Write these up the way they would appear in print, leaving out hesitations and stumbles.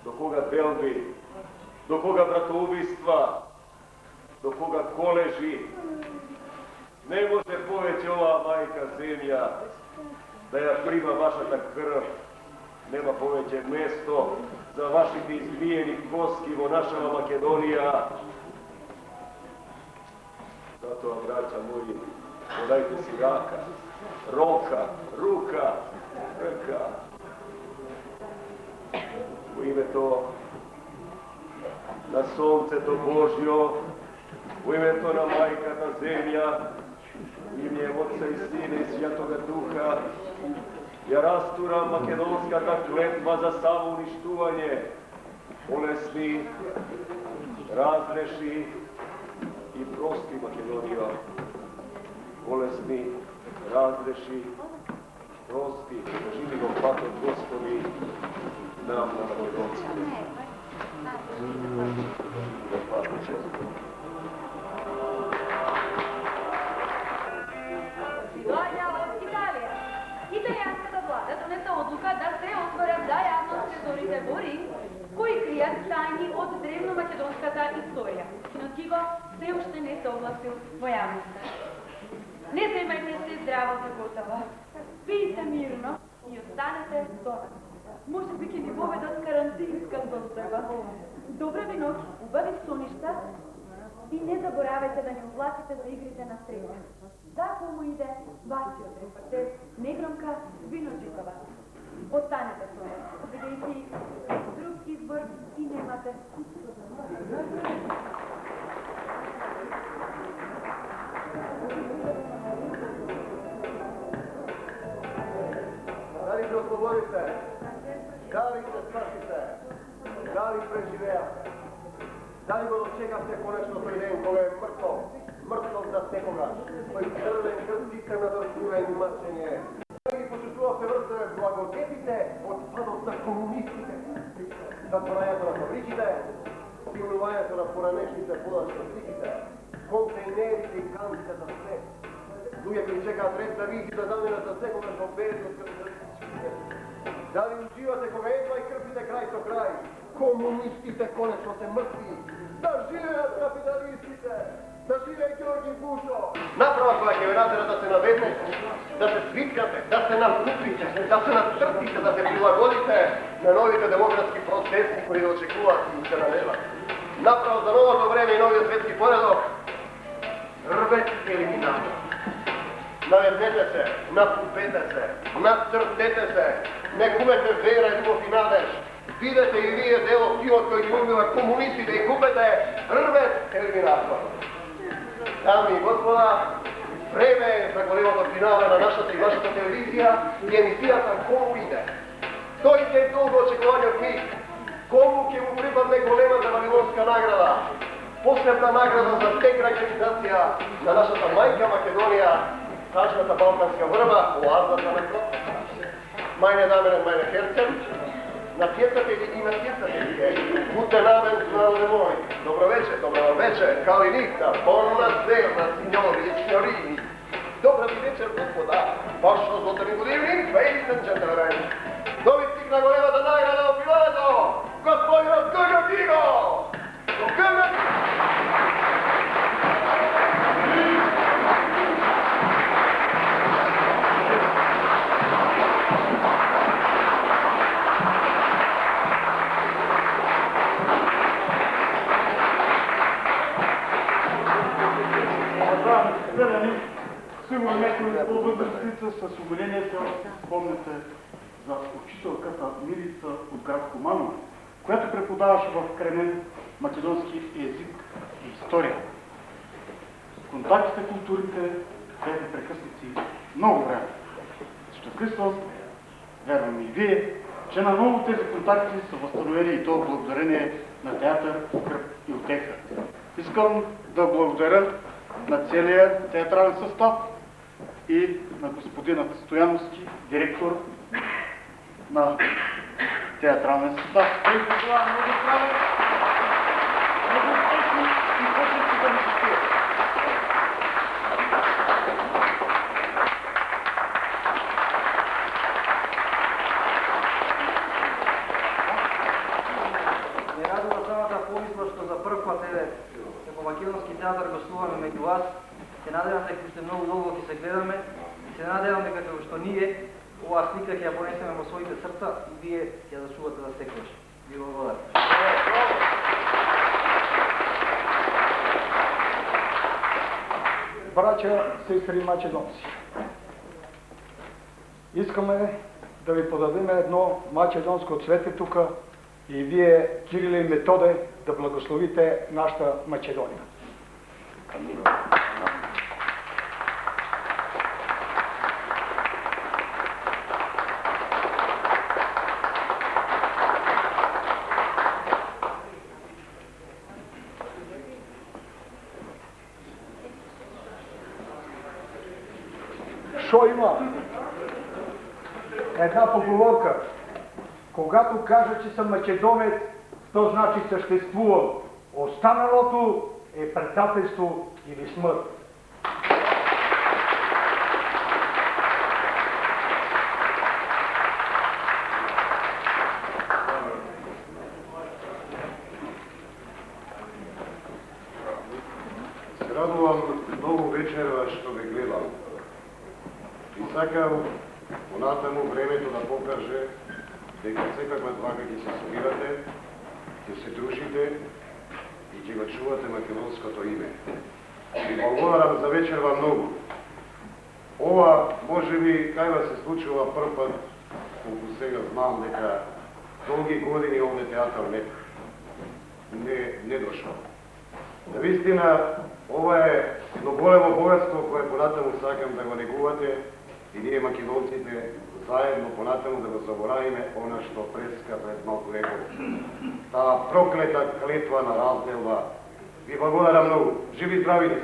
do koga belbi, do koga bratoubistva, do koga koleži. Ne može poveći ova majka zemlja da ja prima vaša ta krv. Nema poveće mesto za vaših izbijenih koskivo našava Makedonija. Zato vam, braća moji, podajte si raka, ruka, rka. U ime to na sonce to Božjo, u ime to na majka ta zemlja, u ime Otca i Sina i Svjatoga Duha, ja rasturam makedonska ta kletva za samo uništuvanje, bolesni, razreši i prosti Makedonija. Bolesni, razreši, prosti, da živimo patom Gospodi, nam na Makedonski. Италия. Италианската влада донесе одлука да се отворят за явност трезорите бори, кои крият тајни од древномакедонската историја, но тиго се уште не се огласил во јавноста. Не земајте се здраво за готово, пијте мирно и останете дома. Може би ќе ни воведат карантинска застава. Добра ви ноќ, убави соништа и не заборавајте да ни оплатите за игрите на среќа. Да кому иде вашиот репортер Негромка Виноджикова. Останете со нас, бидејќи друг избор и немате. Дали се ослободите? Дали се спасите? Дали преживеате? Дали го дочекавте конечно тој ден кога е мртов за секогаш, кој црвен крв тика на дорсувен мачење? Дали ги почувствувавте врзте благодетите од падот на комунистите? Затворањето на фабриките, силнувањето на поранешните подачни сликите, контейнерите и канците за све. Луѓе кои чекаат ред да види да заменат за секогаш во берег од крвите. Дали уживате кога едва и крпите крај со крај? Комунистите конечно се мртви. Да живеат капиталистите! Да живее Ѓорги Бушо! Направо која ќе ве натера да се наведнете, да се свикнете, да се накупите, да се натрпите, да се прилагодите на новите демократски процеси кои да очекуваат и се налеват. Направо за новото време и новиот светски поредок, рвете елиминатор. Наведнете се, накупете се, натртете се, не губете вера и љубов и надеж. Видете и вие дел од тиот кој ги убива комунистите и купете рвет елиминатор. Дами и господа, време е за големото финале на нашата и вашата телевизија и емисијата Кому иде. Тој е долго очекувањот миг. Кому ќе му припадне големата Вавилонска награда? Посебна награда за деграѓанизација на нашата мајка Македонија, тажната балканска врба, оазата на Кротка. Meine Damen und meine Herzen, natjecatelji i natjecateljke, budite namen znali moj. Dobro večer, kao i nikda, buonasera, signori e signorini. Dobra večer, gospoda, vašo zlotani budivnik, ladies and gentlemen. Dobitnik na golevata nagrada u Pilato, gospodin Grga Digo! Grga Digo! Сигурно някои по-възрастница с умиление се спомняте за учителката Милица от град Куманово, която преподаваше в Кремен македонски език и история. Контактите, културите бяха прекъснати много време. Защото Христос, вярвам и вие, че наново тези контакти са възстановени и то благодарение на театър, кръв и утеха. Искам да благодаря на целия театрален състав и на господина Стояновски, директор на театрален състав. Той пожелава много здраве, много успешни и почести да ни гостуват. пат еве како Македонски театар гостуваме меѓу вас. Се надевам дека уште многу долго ќе се гледаме и се надевам дека како што ние оваа слика ќе ја понесеме во своите срца и вие ќе ја зачувате за секогаш. Ви благодарам. Браќа, сестри македонци, искаме да ви подадеме едно македонско цвете тука и вие, Кириле и Методе, да благословите нашата Македонија. Шо има? Една поговорка. Когато кажа, че съм македонец, то значи съществувам. Останалото е предателство или смърт. Се радувам многу вечера што ве гледам. И сакам понатаму времето да покаже дека секаква двака ќе се собирате, ќе се дружите и ќе го чувате македонското име. Ви благодарам за вечерва многу. Ова може би кај вас се случува прв пат, колку сега знам дека долги години овде театар не дошол. Навистина, ова е едно големо богатство кое понатаму сакам да го негувате и ние македонците заедно понатаму да го заборавиме она што преска пред малку рекол. Таа проклета клетва на разделба. Ви благодарам многу. Живи здрави!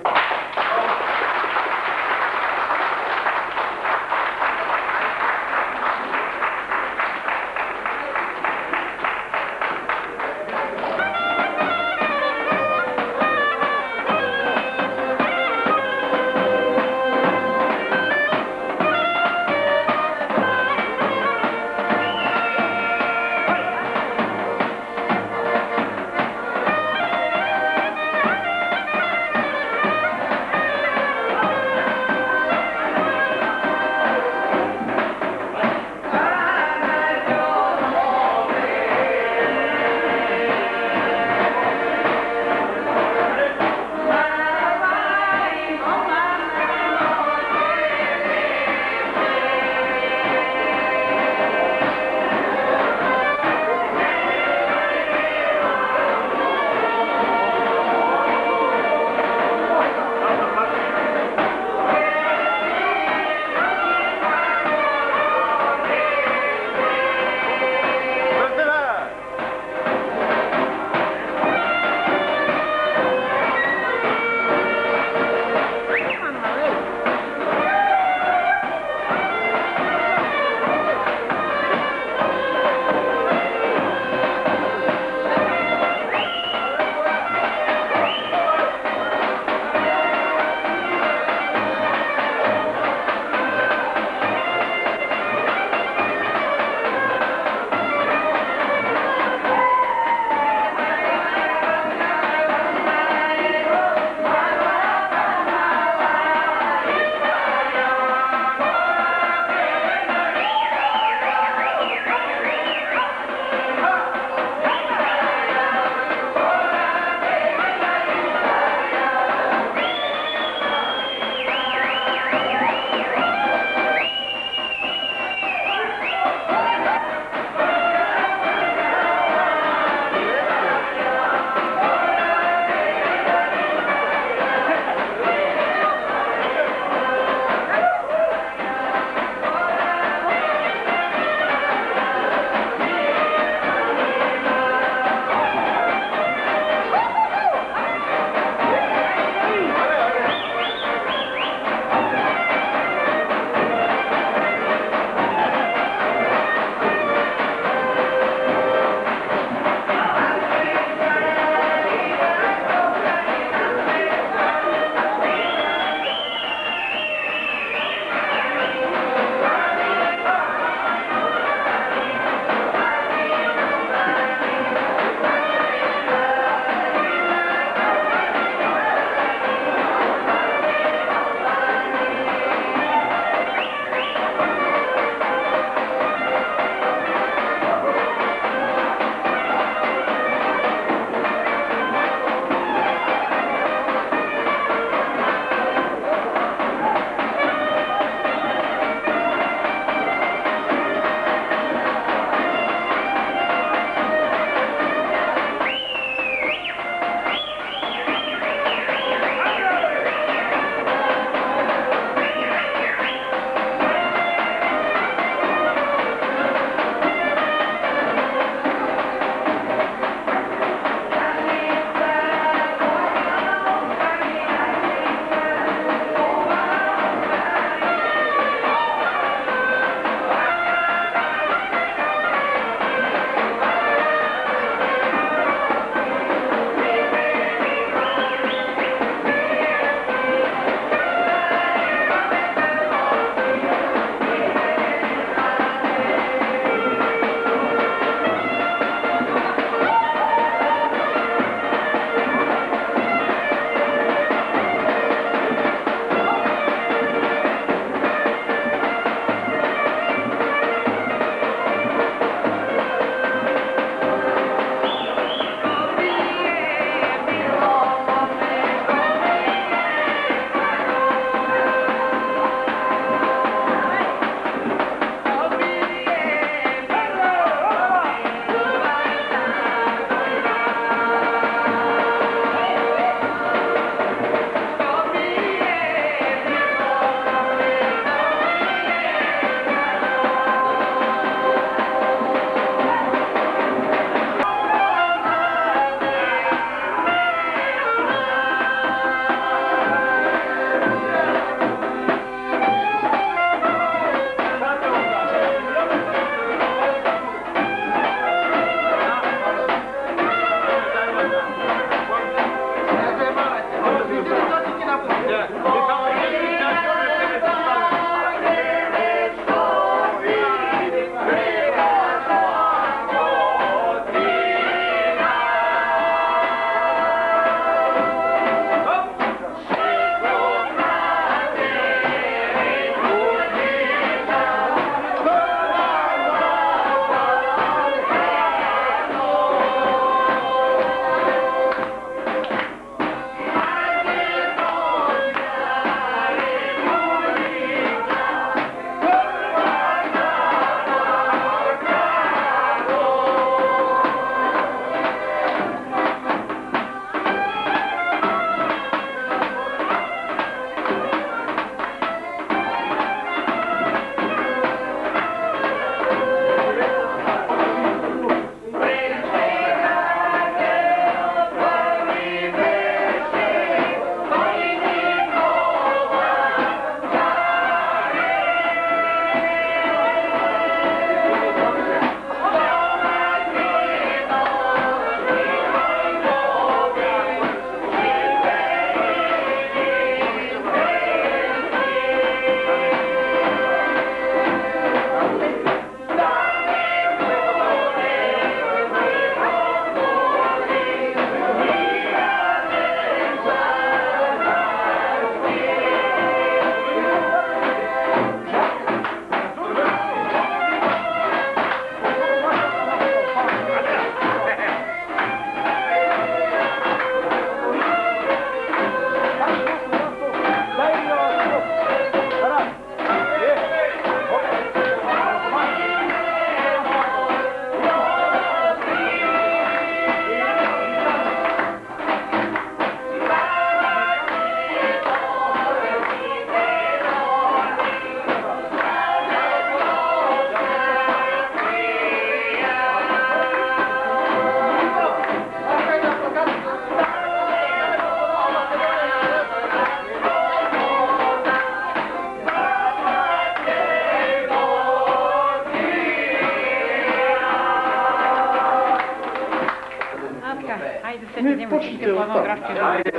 Ajde, sve ćemo početi ponovo Grafče. Ajde,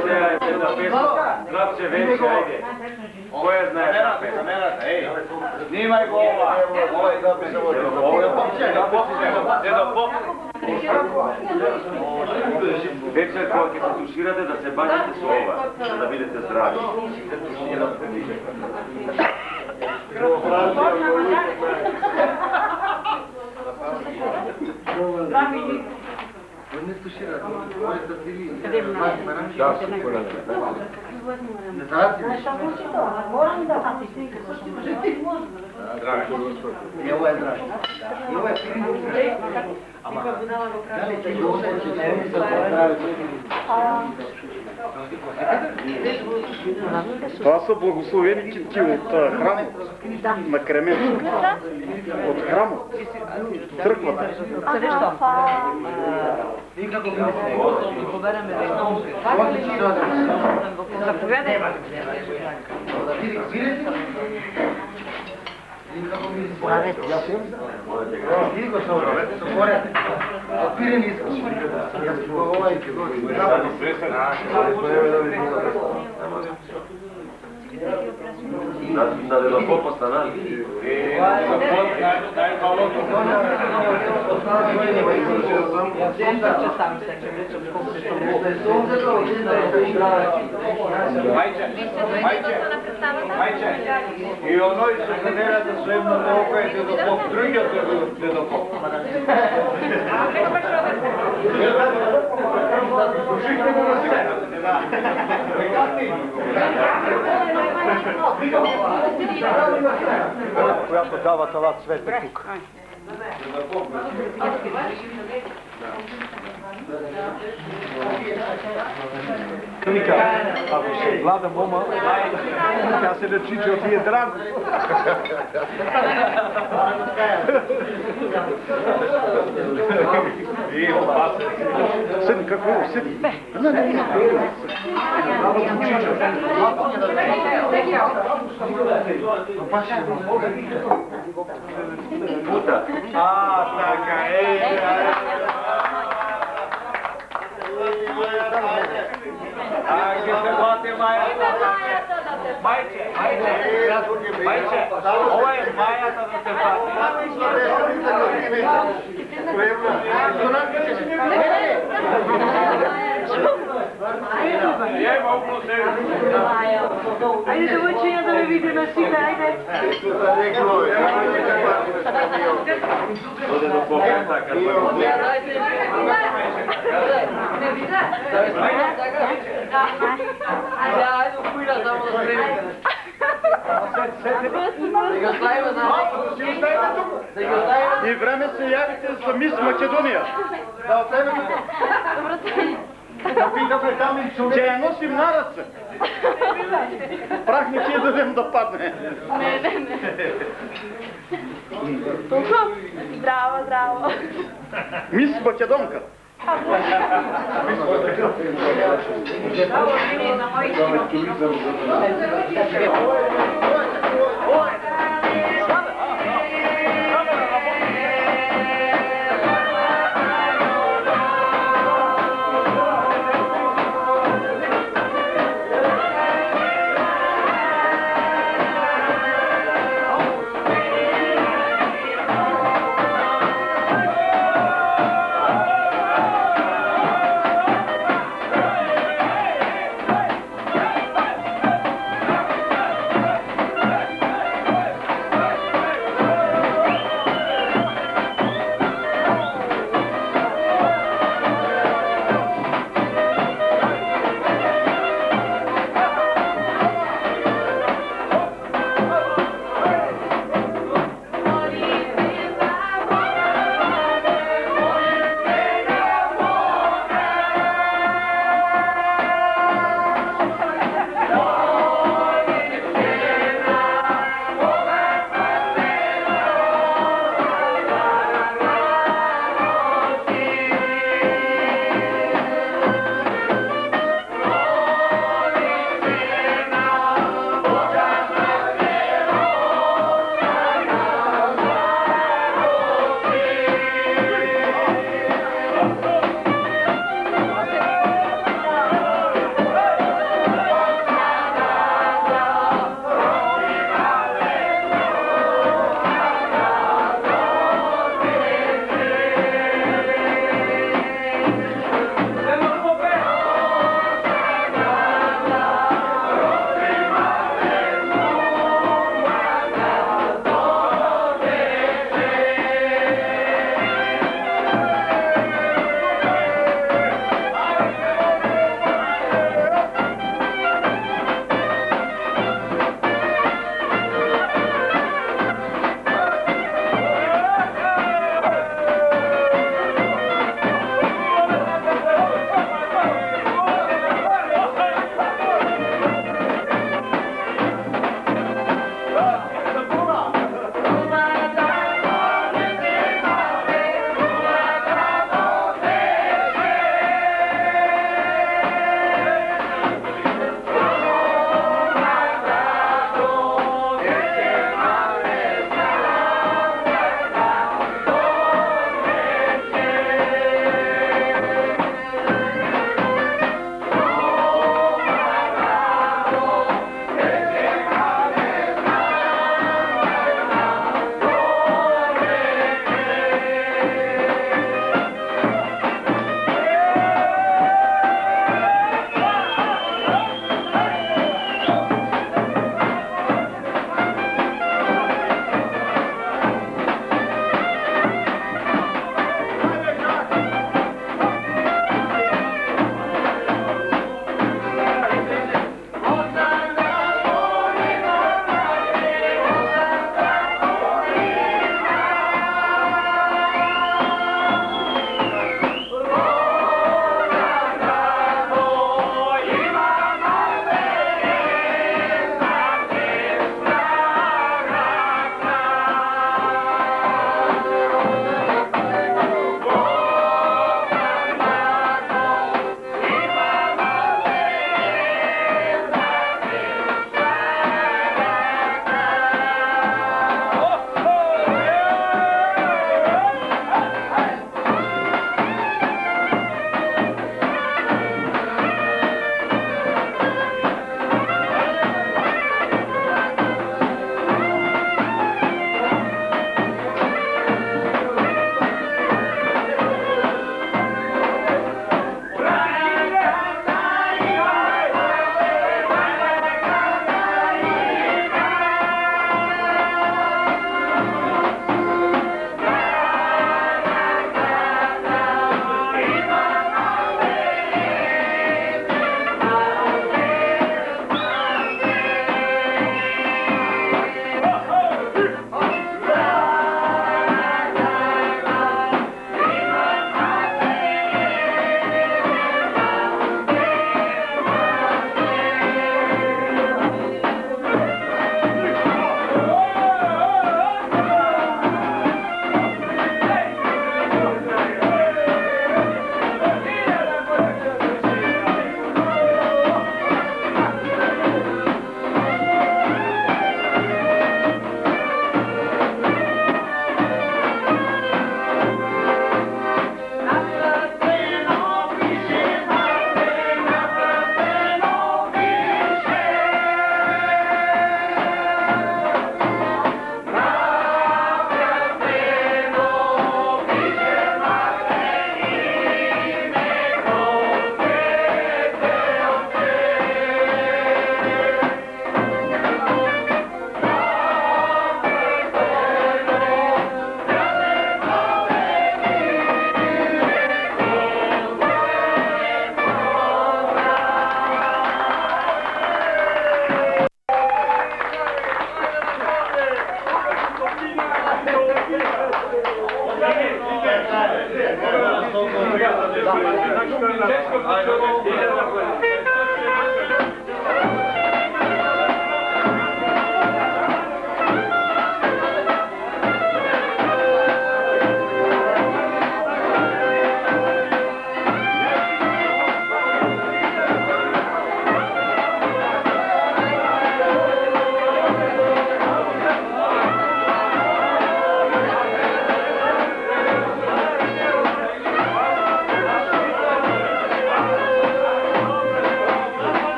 jedna pesma. Grafče veće, ajde. Koja znaje ta pesma? Ej, snimaj go ovaj zapis ovo. Dedo, pop. Večer koja će se tuširate da se bađete s ova, da vidite zdravi. Не стуширате, можете да ви... Да, супер. Не знаете ли? Ево е драж. Ево е пирин. Ама, дали те го осети, не ми се поправи. Това са благословени китки от храма на Кременчук. От храма. Църквата. И како ми се побереме да изнаучим. Заповядай. На Дедопопа станали. И оној се гледате својно толку е Дедопоп, другиот е Дедопоп. Която дава това цвете тук. Вика, ако се глада мома, тя се речи, че ти е драго. Седни, какво е? Седни. Puta. А, така е. А, ќе се плати мајата. Мајче, ова е мајата да се Ajde da učinja da me vidi na sile, ajde. Ode do popa, така. Ne vidiš? Ajde, ajde, kuira samo da spremite. И време се явите за мис Македония. Да оставим тук. Да питаме там и човек. Че я носим на ръце. Прах не ще дадем да падне. Ne. Толкова? Зdravo. Мис Македонка. Češko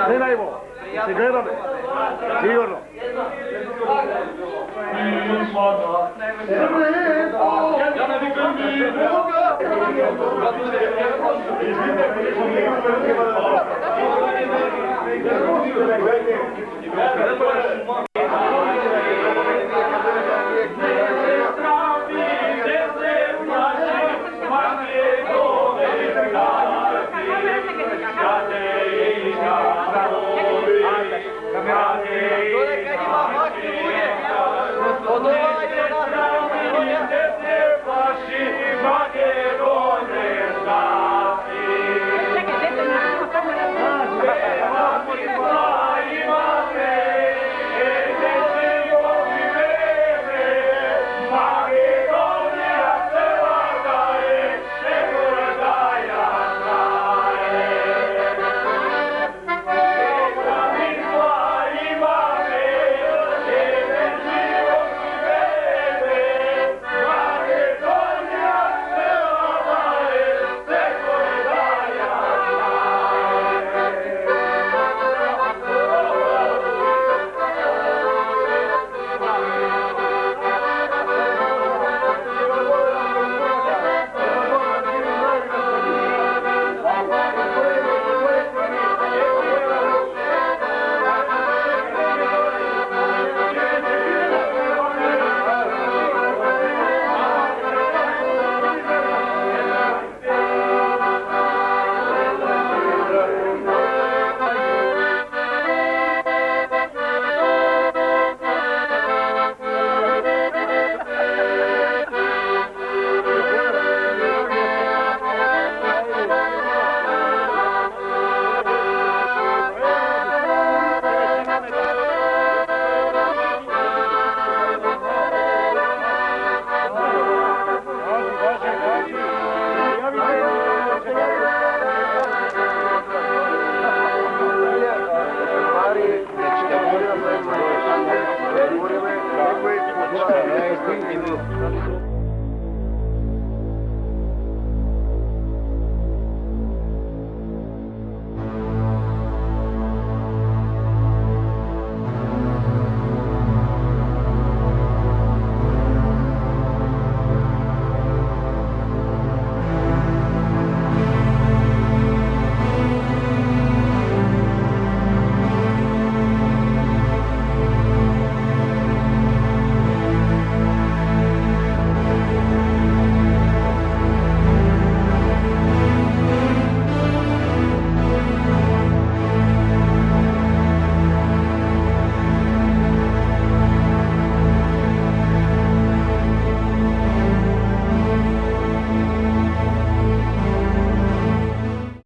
Gledajmo, se gledame, sigurno. Thank you.